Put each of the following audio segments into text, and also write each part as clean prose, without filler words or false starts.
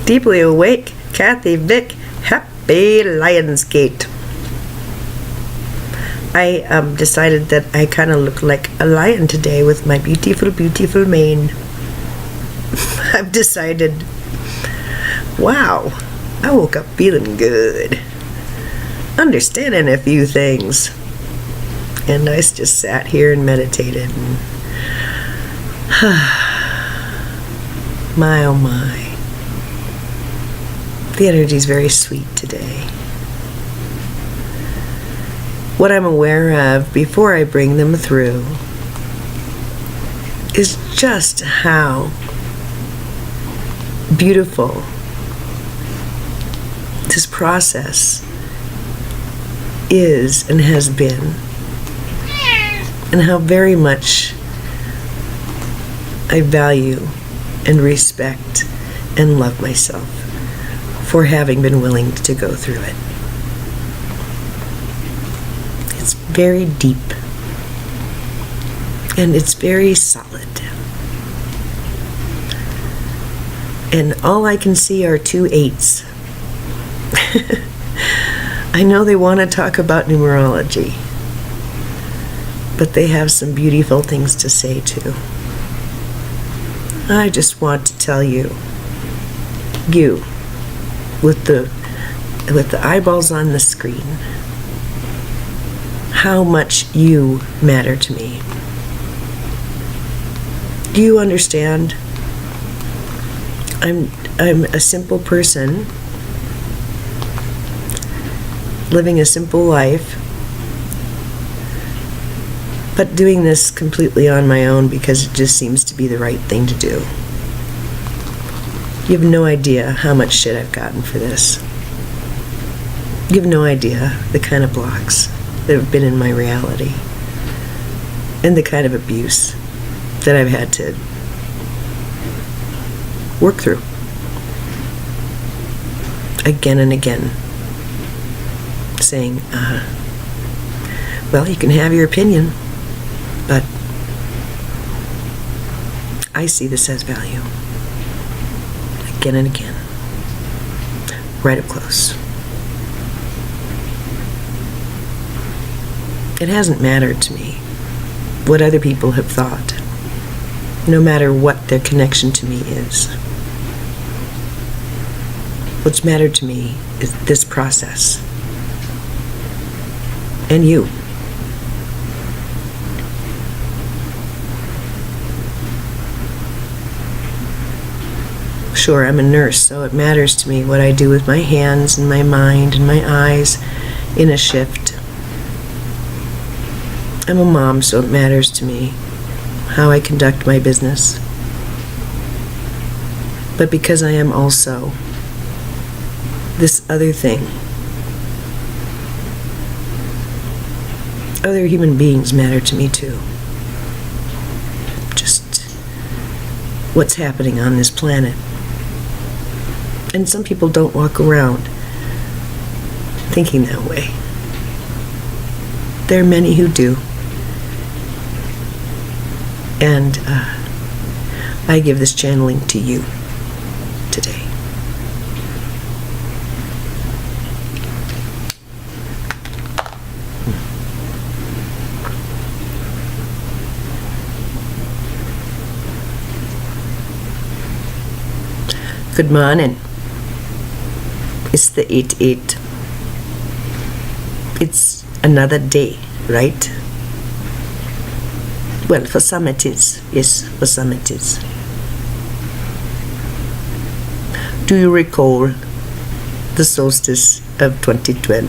Deeply awake, Kathy Vick, happy Lionsgate. I decided that I kind of look like a lion today with my beautiful, beautiful mane. I've decided, wow, I woke up feeling good, understanding a few things. And I just sat here and meditated. And my, oh my. The energy's very sweet today. What I'm aware of before I bring them through is just how beautiful this process is and has been, and how very much I value and respect and love myself for having been willing to go through it. It's very deep and it's very solid. And all I can see are 2 8s. I know they want to talk about numerology, but they have some beautiful things to say too. I just want to tell you, with the eyeballs on the screen, how much you matter to me. Do you understand? I'm a simple person living a simple life, but doing this completely on my own because it just seems to be the right thing to do. You have no idea how much shit I've gotten for this. You have no idea the kind of blocks that have been in my reality and the kind of abuse that I've had to work through again and again, saying, well, you can have your opinion, but I see this as value. Again and again, right up close. It hasn't mattered to me what other people have thought, no matter what their connection to me is. What's mattered to me is this process. And you. Sure, I'm a nurse, so it matters to me what I do with my hands and my mind and my eyes in a shift. I'm a mom, so it matters to me how I conduct my business. But because I am also this other thing, other human beings matter to me too. Just what's happening on this planet. And some people don't walk around thinking that way. There are many who do. And I give this channeling to you today. Good morning. It's the 8/8. It's another day, right? Well, for some it is. Yes, for some it is. Do you recall the solstice of 2012?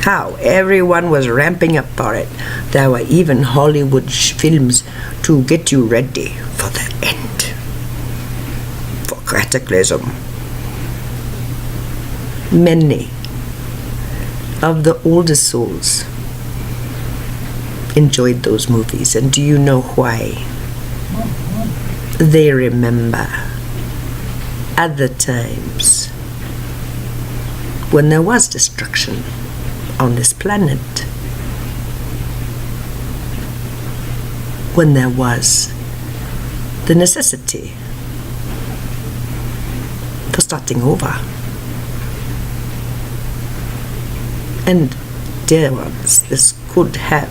How everyone was ramping up for it. There were even Hollywood films to get you ready for the end. For cataclysm. Many of the oldest souls enjoyed those movies, and do you know why? They remember other times when there was destruction on this planet, when there was the necessity for starting over. And dear ones, this could have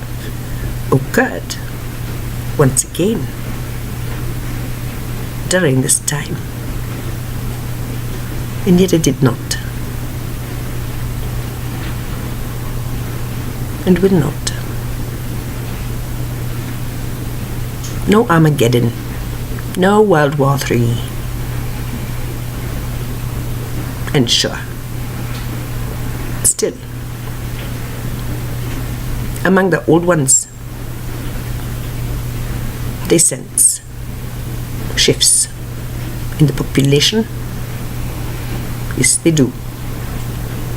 occurred once again during this time, and yet it did not, and will not. No Armageddon, no World War III, and sure, still, among the old ones, they sense shifts in the population. Yes, they do.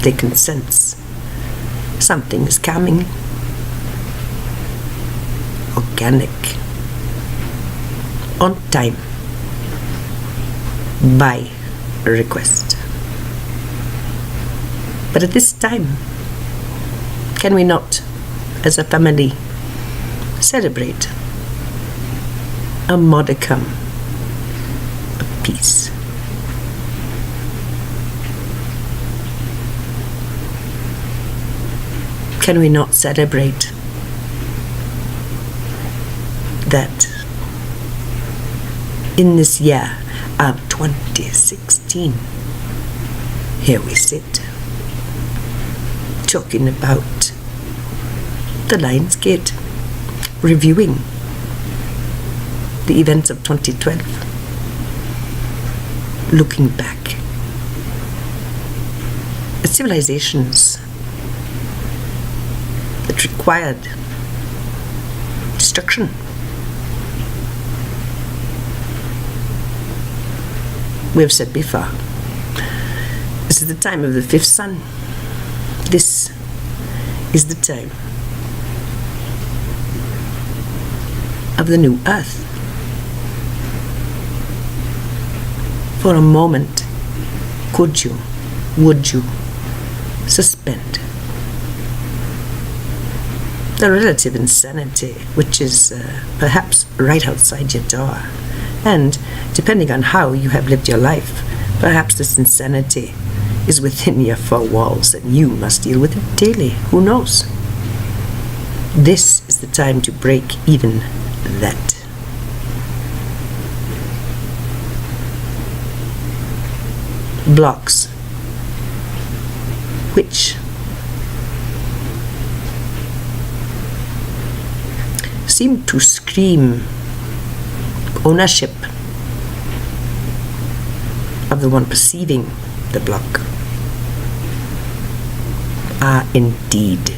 They can sense something is coming. Organic. On time. By request. But at this time, can we not, as a family, celebrate a modicum of peace? Can we not celebrate that in this year of 2016, here we sit talking about the Lion's Gate, reviewing the events of 2012, looking back at civilizations that required destruction. We have said before, this is the time of the fifth sun. This is the time of the new earth. For a moment, could you, would you suspend the relative insanity which is perhaps right outside your door? And depending on how you have lived your life, perhaps this insanity is within your four walls and you must deal with it daily. Who knows? This is the time to break even that. Blocks which seem to scream ownership of the one perceiving the block are indeed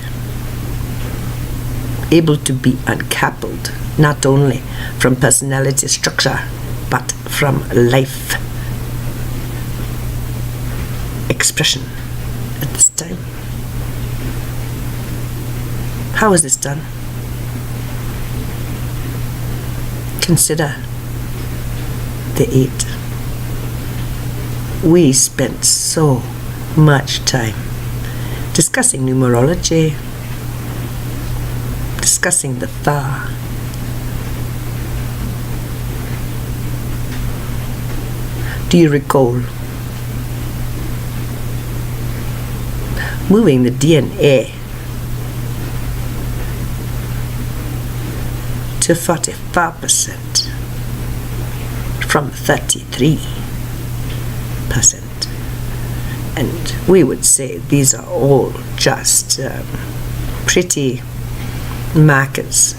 able to be uncoupled not only from personality structure but from life expression at this time. How is this done? Consider the 8. We spent so much time discussing numerology, discussing the far. Do you recall moving the DNA to 44% from 33%? And we would say these are all just pretty markers.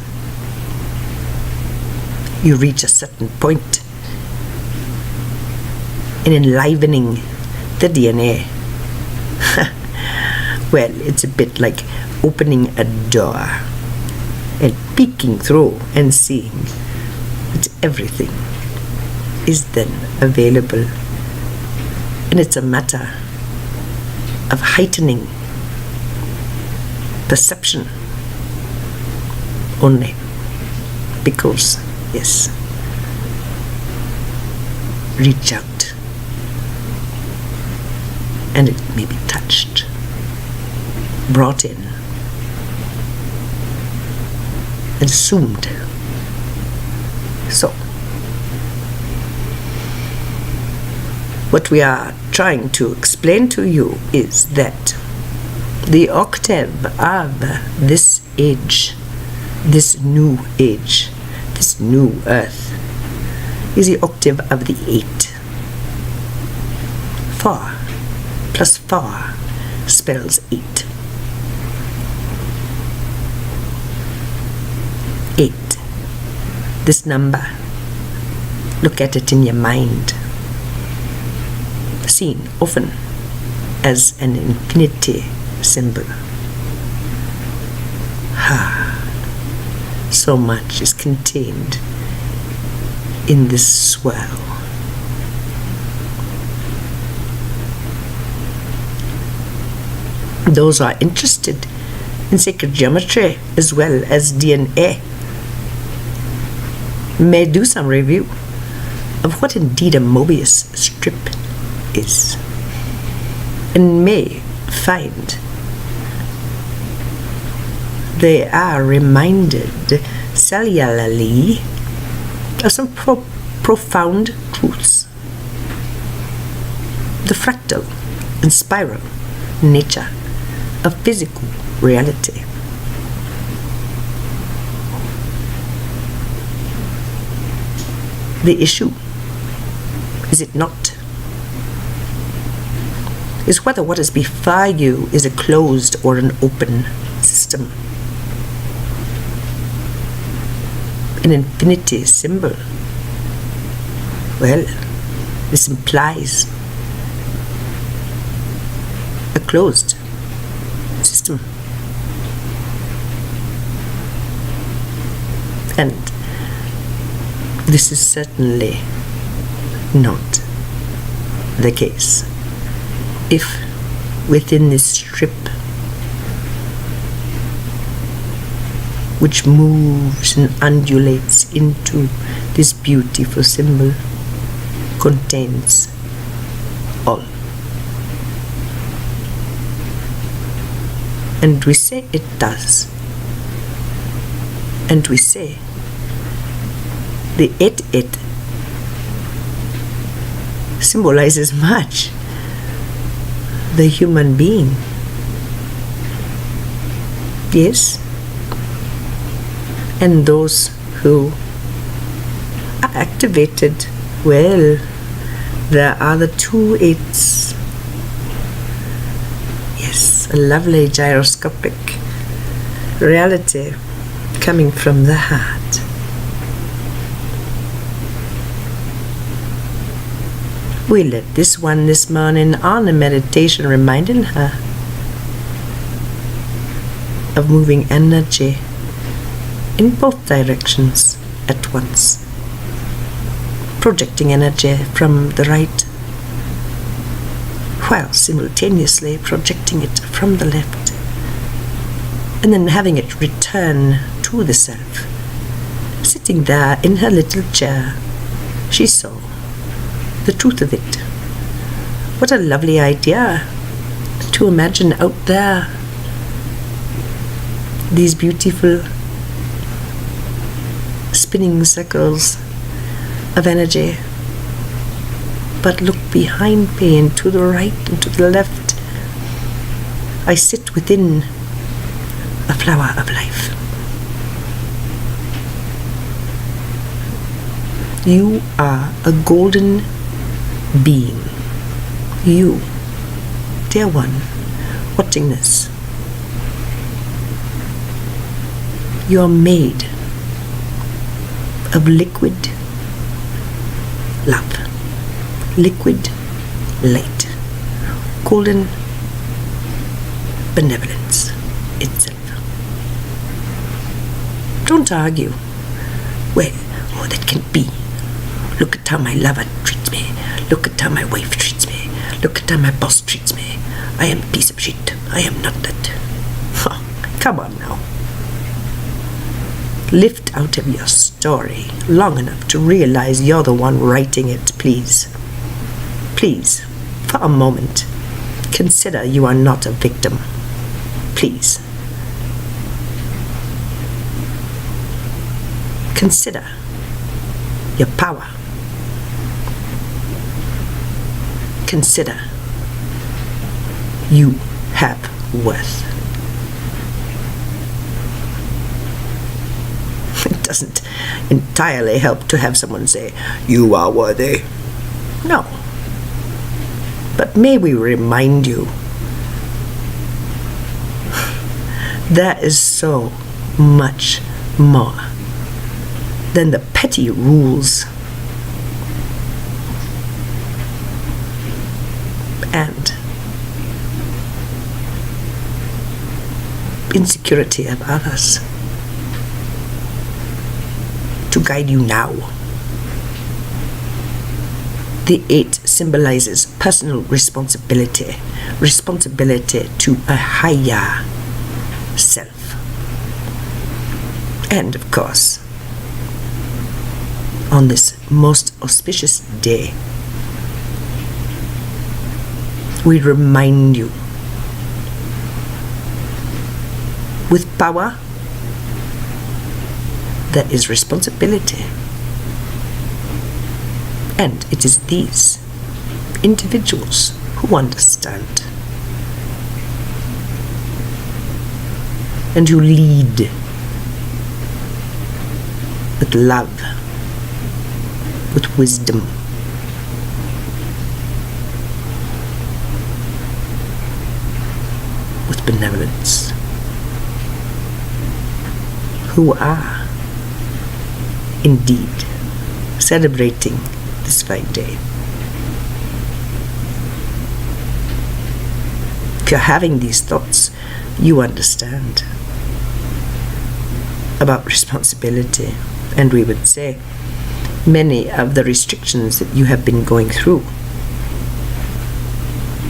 You reach a certain point in enlivening the DNA. Well, it's a bit like opening a door and peeking through and seeing that everything is then available. And it's a matter of heightening perception only because, yes, reach out and it may be touched, brought in, assumed. So What we are trying to explain to you is that the octave of this age, this new age, this new earth, is the octave of the 8. 4 plus 4 spells 8. 8. This number, look at it in your mind, seen often as an infinity symbol. So much is contained in this swirl. Those who are interested in sacred geometry as well as DNA may do some review of what indeed a Mobius strip is, and may find they are reminded cellularly of some profound truths. The fractal and spiral nature of physical reality. The issue, is it not, is whether what is before you is a closed or an open system. An infinity symbol. Well, this implies a closed system. And this is certainly not the case. If within this strip, which moves and undulates into this beautiful symbol, contains all. And we say it does. And we say the 8-8 symbolizes much the human being. Yes. And those who are activated, well, there are the 2 8s. Yes, a lovely gyroscopic reality coming from the heart. We let this one this morning on a meditation reminding her of moving energy in both directions at once, projecting energy from the right while simultaneously projecting it from the left, and then having it return to the self. Sitting there in her little chair, she saw the truth of it. What a lovely idea to imagine out there these beautiful spinning circles of energy. But look behind me and to the right and to the left. I sit within a flower of life. You are a golden being. You, dear one, watching this, you are made of liquid love, liquid light, golden benevolence itself. Don't argue. Well, oh, that can't be. Look at how my lover treats me. Look at how my wife treats me. Look at how my boss treats me. I am a piece of shit. I am not that. Oh, come on now. Lift out of your story long enough to realize you're the one writing it, please. Please, for a moment, consider you are not a victim. Please. Consider your power. consider you have worth. It doesn't entirely help to have someone say, "You are worthy." No. But may we remind you, there is so much more than the petty rules and insecurity of others to guide you now. The 8 symbolizes personal responsibility to a higher self. And of course, on this most auspicious day, we remind you, with power, there is responsibility. And it is these individuals who understand and who lead with love, with wisdom, with benevolence, who are indeed celebrating this fine day. If you're having these thoughts, you understand about responsibility, and we would say many of the restrictions that you have been going through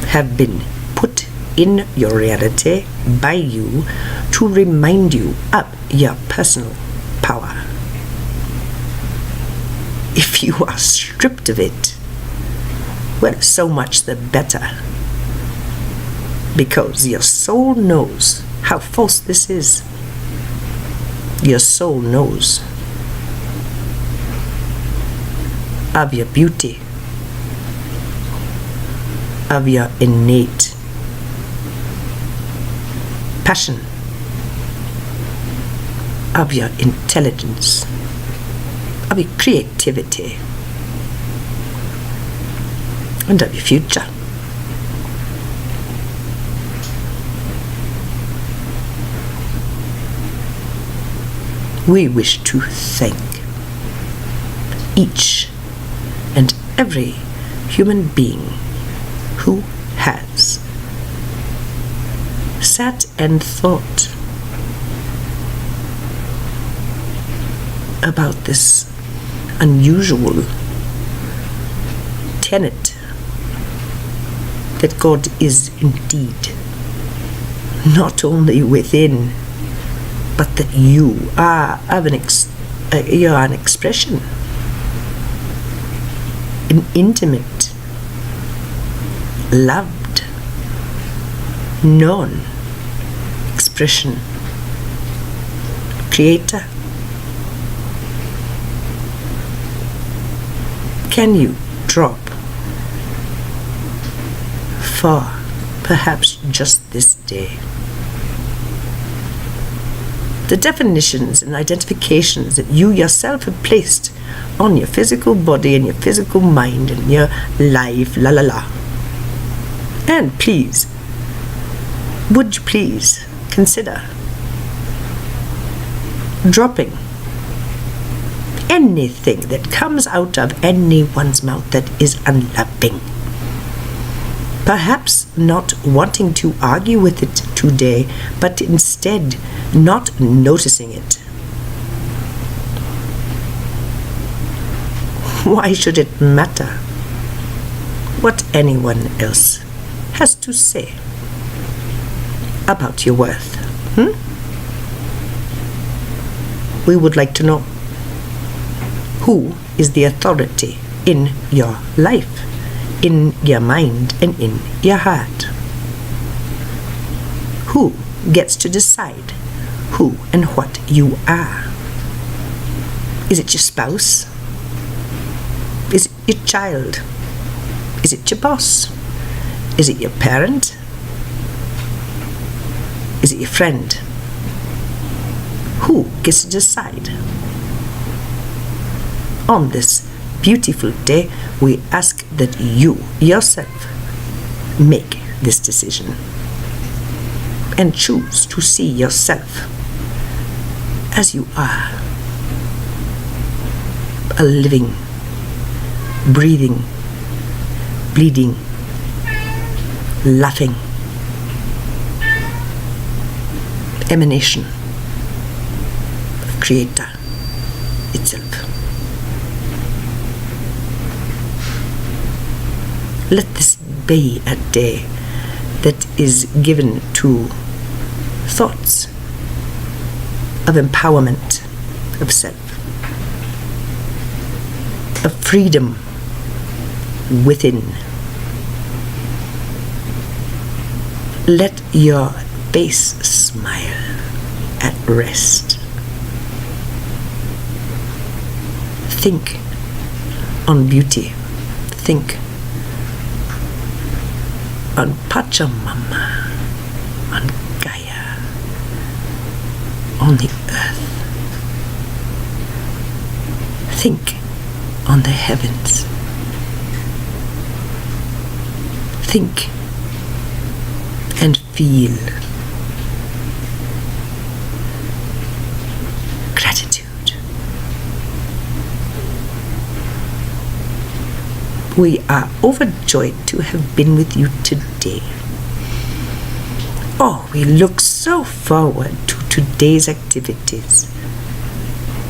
have been put in your reality by you to remind you of your personal power. If you are stripped of it, well, so much the better, because your soul knows how false this is. Your soul knows of your beauty, of your innate passion, of your intelligence, of your creativity, and of your future. We wish to thank each and every human being who has sat and thought about this unusual tenet that God is indeed not only within, but that you are you're an expression, an intimate, loved, known expression, creator. Can you drop for perhaps just this day the definitions and identifications that you yourself have placed on your physical body and your physical mind and your life, And please, would you please consider dropping anything that comes out of anyone's mouth that is unloving. Perhaps not wanting to argue with it today, but instead not noticing it. Why should it matter what anyone else has to say about your worth? We would like to know, who is the authority in your life, in your mind, and in your heart? Who gets to decide who and what you are? Is it your spouse? Is it your child? Is it your boss? Is it your parent? Is it your friend? Who gets to decide? On this beautiful day, we ask that you, yourself, make this decision and choose to see yourself as you are, a living, breathing, bleeding, laughing emanation of Creator itself. Let this be a day that is given to thoughts of empowerment of self, of freedom within. Let your face smile at rest. Think on beauty. Think on Pachamama, on Gaia, on the earth. Think on the heavens. Think and feel gratitude. We are overjoyed to have been with you today. Oh, we look so forward to today's activities,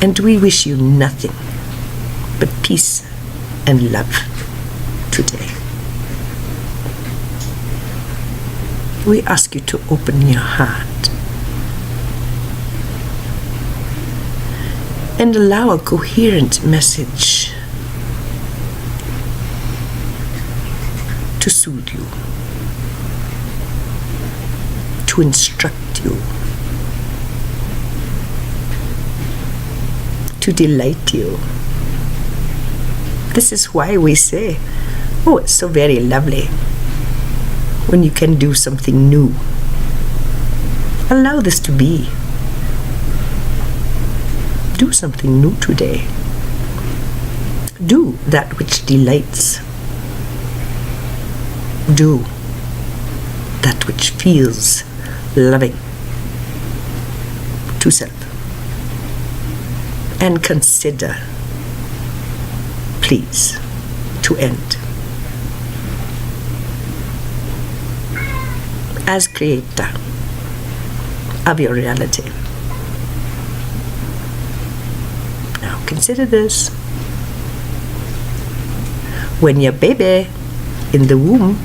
and we wish you nothing but peace and love today. We ask you to open your heart and allow a coherent message to soothe you, to instruct you, to delight you. This is why we say, oh, it's so very lovely when you can do something new. Allow this to be. Do something new today. Do that which delights. Do that which feels loving to self. And consider, please, to end as creator of your reality. Now consider this. When your baby in the womb,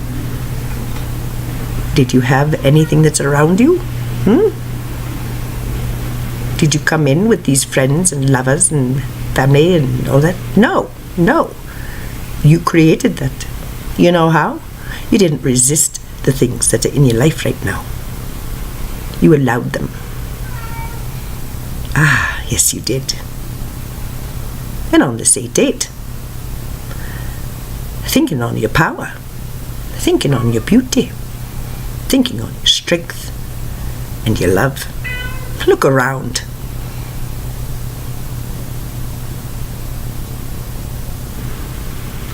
did you have anything that's around you? Did you come in with these friends and lovers and family and all that? No. You created that. You know how? You didn't resist the things that are in your life right now. You allowed them. Ah, yes you did. And on this 8/8, thinking on your power, thinking on your beauty, thinking on your strength and your love. Look around.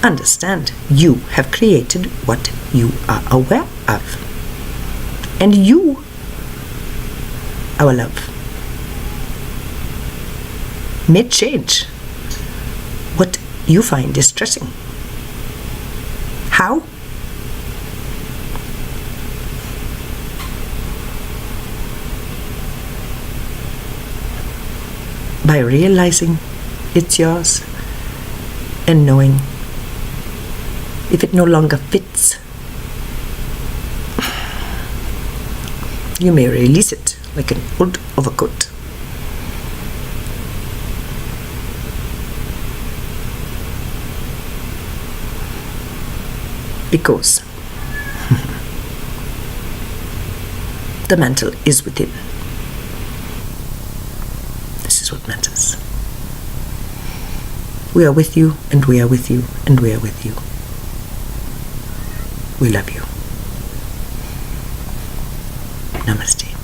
Understand, you have created what you are aware of. And you, our love, may change what you find distressing. How? By realizing it's yours and knowing if it no longer fits, you may release it like an old overcoat. Because the mantle is within. This is what matters. We are with you, and we are with you, and we are with you. We love you. Namaste.